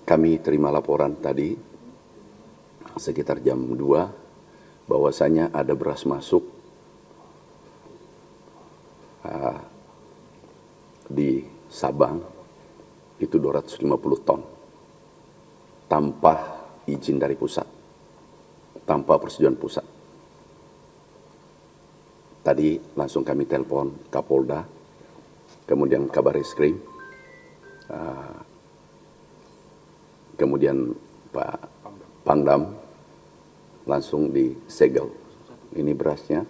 Kami terima laporan tadi sekitar jam 2 bahwasanya ada beras masuk di Sabang itu 250 ton tanpa izin dari pusat, tanpa persetujuan pusat. Tadi langsung kami telepon Kapolda, kemudian Kabareskrim, kemudian Pak Pangdam, langsung disegel. Ini berasnya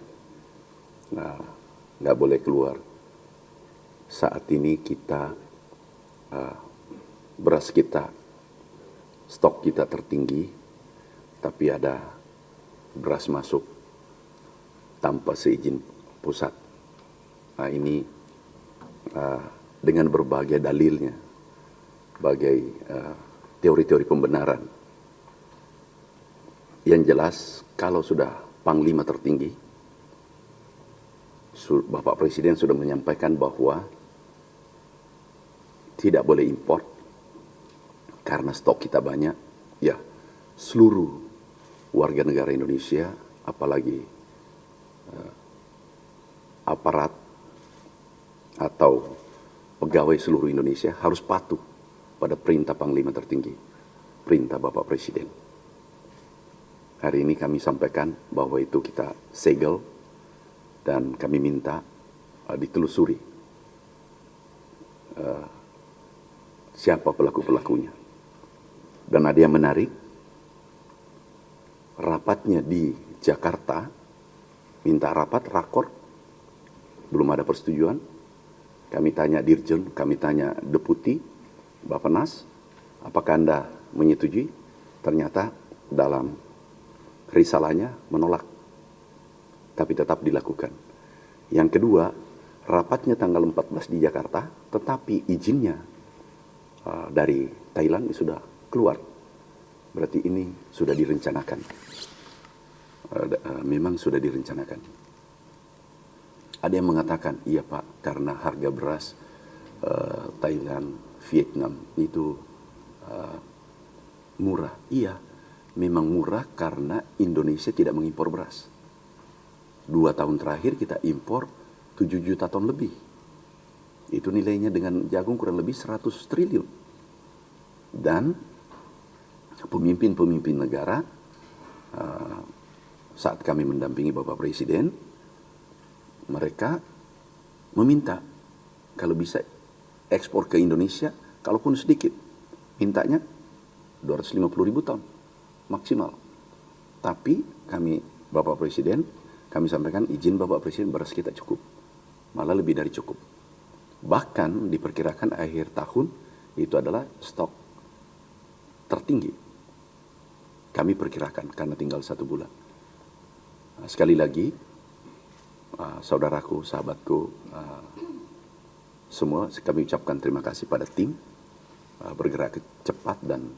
nggak boleh keluar. Saat ini kita beras kita, stok kita tertinggi, tapi ada beras masuk tanpa seizin pusat. Nah ini dengan berbagai dalilnya, bagai teori-teori pembenaran. Yang jelas kalau sudah Panglima tertinggi, Bapak Presiden sudah menyampaikan bahwa tidak boleh impor karena stok kita banyak. Ya, seluruh warga negara Indonesia, apalagi aparat atau pegawai seluruh Indonesia harus patuh pada perintah Panglima tertinggi, perintah Bapak Presiden. Hari ini kami sampaikan bahwa itu kita segel dan kami minta ditelusuri siapa pelaku-pelakunya. Dan ada yang menarik, rapatnya di Jakarta, minta rapat, rakor, belum ada persetujuan. Kami tanya Dirjen, kami tanya Deputi, Bappenas, apakah Anda menyetujui? Ternyata dalam risalahnya menolak, tapi tetap dilakukan. Yang kedua, rapatnya tanggal 14 di Jakarta, tetapi izinnya dari Thailand sudah keluar. Berarti ini sudah direncanakan. Memang sudah direncanakan. Ada yang mengatakan, iya Pak, karena harga beras Thailand, Vietnam itu murah. Iya, memang murah karena Indonesia tidak mengimpor beras. 2 tahun terakhir kita impor 7 juta ton lebih. Itu nilainya dengan jagung kurang lebih 100 triliun. Dan pemimpin-pemimpin negara saat kami mendampingi Bapak Presiden, mereka meminta kalau bisa ekspor ke Indonesia, kalaupun sedikit, mintanya 250.000 ton maksimal. Tapi kami, Bapak Presiden, kami sampaikan izin Bapak Presiden, beras kita cukup, malah lebih dari cukup. Bahkan diperkirakan akhir tahun itu adalah stok tertinggi. Kami perkirakan karena tinggal 1 bulan. Sekali lagi, saudaraku, sahabatku, semua kami ucapkan terima kasih pada tim bergerak cepat dan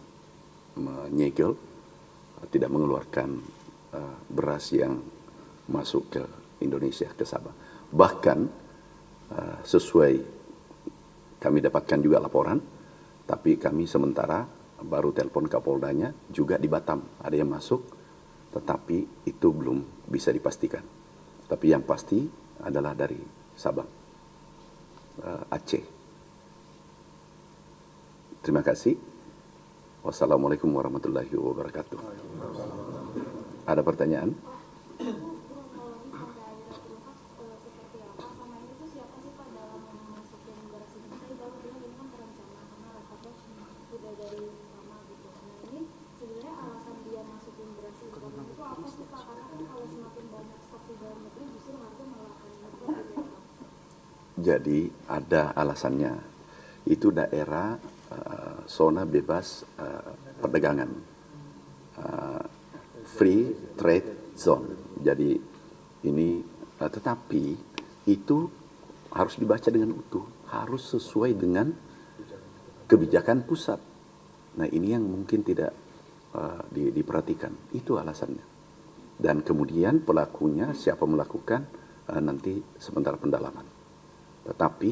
menyegel, tidak mengeluarkan beras yang masuk ke Indonesia, ke Sabang. Bahkan sesuai kami dapatkan juga laporan, tapi kami sementara baru telepon Kapoldanya juga di Batam ada yang masuk, tetapi itu belum bisa dipastikan. Tapi yang pasti adalah dari Sabang, Aceh. Terima kasih. Wassalamualaikum warahmatullahi wabarakatuh. Ada pertanyaan? Jadi ada alasannya, itu daerah zona bebas perdagangan, free trade zone. Jadi ini tetapi itu harus dibaca dengan utuh, harus sesuai dengan kebijakan pusat. Nah ini yang mungkin tidak diperhatikan, itu alasannya. Dan kemudian pelakunya siapa melakukan nanti sementara pendalaman. Tetapi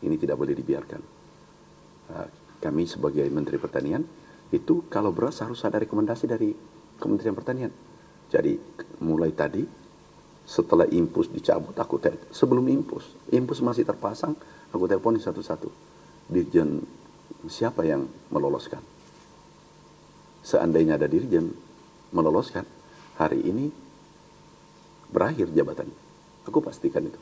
ini tidak boleh dibiarkan. Kami sebagai Menteri Pertanian Itu kalau beras harus ada rekomendasi dari Kementerian Pertanian. Jadi mulai tadi setelah impus dicabut, sebelum impus masih terpasang, aku telepon satu-satu. Dirjen siapa yang meloloskan? Seandainya ada dirjen meloloskan, hari ini berakhir jabatannya. Aku pastikan itu.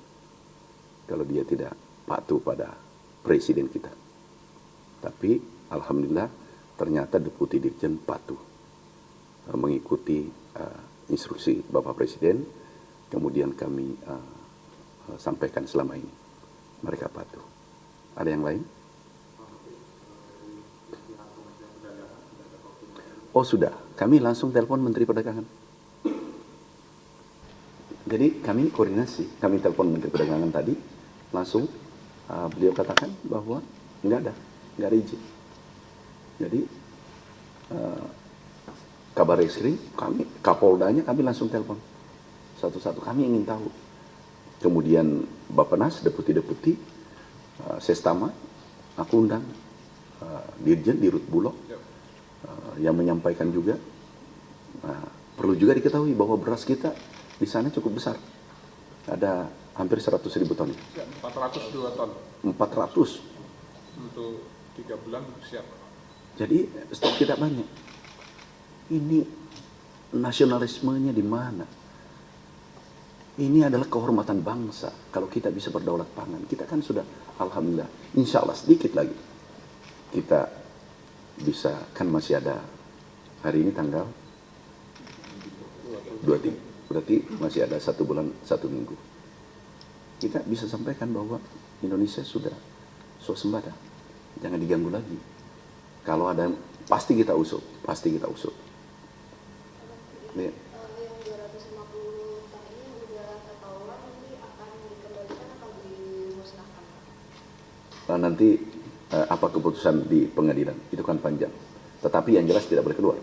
Kalau dia tidak patuh pada presiden kita. Tapi alhamdulillah ternyata Deputi Dirjen patuh mengikuti instruksi Bapak Presiden. Kemudian kami sampaikan selama ini. Mereka patuh. Ada yang lain? Oh sudah, kami langsung telepon Menteri Perdagangan. Jadi kami koordinasi, kami telepon Menteri Perdagangan tadi, langsung beliau katakan bahwa nggak ada izin. Jadi kabar eskrim, kami Kapoldanya kami langsung telepon satu-satu, kami ingin tahu. Kemudian Bappenas, deputi-deputi, Sestama, aku undang Dirjen, Dirut Bulog, yang menyampaikan juga. Perlu juga diketahui bahwa beras kita di sana cukup besar. Ada hampir 100.000 ton. 402 ton. 400. Untuk 3 bulan siap. Jadi stok kita banyak. Ini nasionalismenya di mana? Ini adalah kehormatan bangsa. Kalau kita bisa berdaulat pangan, kita kan sudah alhamdulillah. Insya Allah sedikit lagi kita bisa, kan masih ada hari ini tanggal 23. Berarti masih ada 1 bulan 1 minggu. Kita bisa sampaikan bahwa Indonesia sudah swasembada. Jangan diganggu lagi. Kalau ada, pasti kita usut. Pasti kita usut. Nih. Yang 250 ton ini sudah ketahuan nanti akan dikembalikan atau dimusnahkan? Nanti apa keputusan di pengadilan, itu kan panjang. Tetapi yang jelas tidak boleh keluar.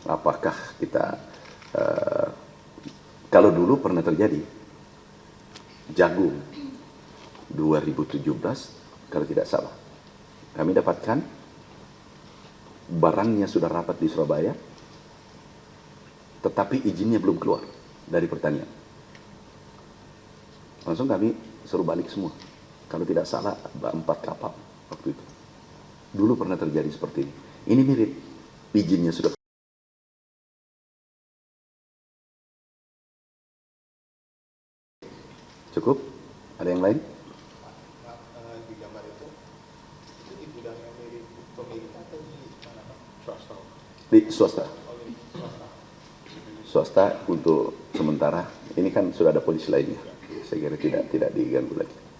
Apakah kita, kalau dulu pernah terjadi, jagung 2017, kalau tidak salah, kami dapatkan barangnya sudah rapat di Surabaya, tetapi izinnya belum keluar dari pertanian. Langsung kami suruh balik semua. Kalau tidak salah, 4 kapal waktu itu. Dulu pernah terjadi seperti ini. Ini mirip, izinnya sudah. Cukup? Ada yang lain? Di gambar itu di gudangnya milik pemerintah atau di mana Pak? Swasta. Di swasta. Oh, di swasta. Swasta untuk sementara. Ini kan sudah ada polisi lainnya. Saya kira tidak diganggu lagi.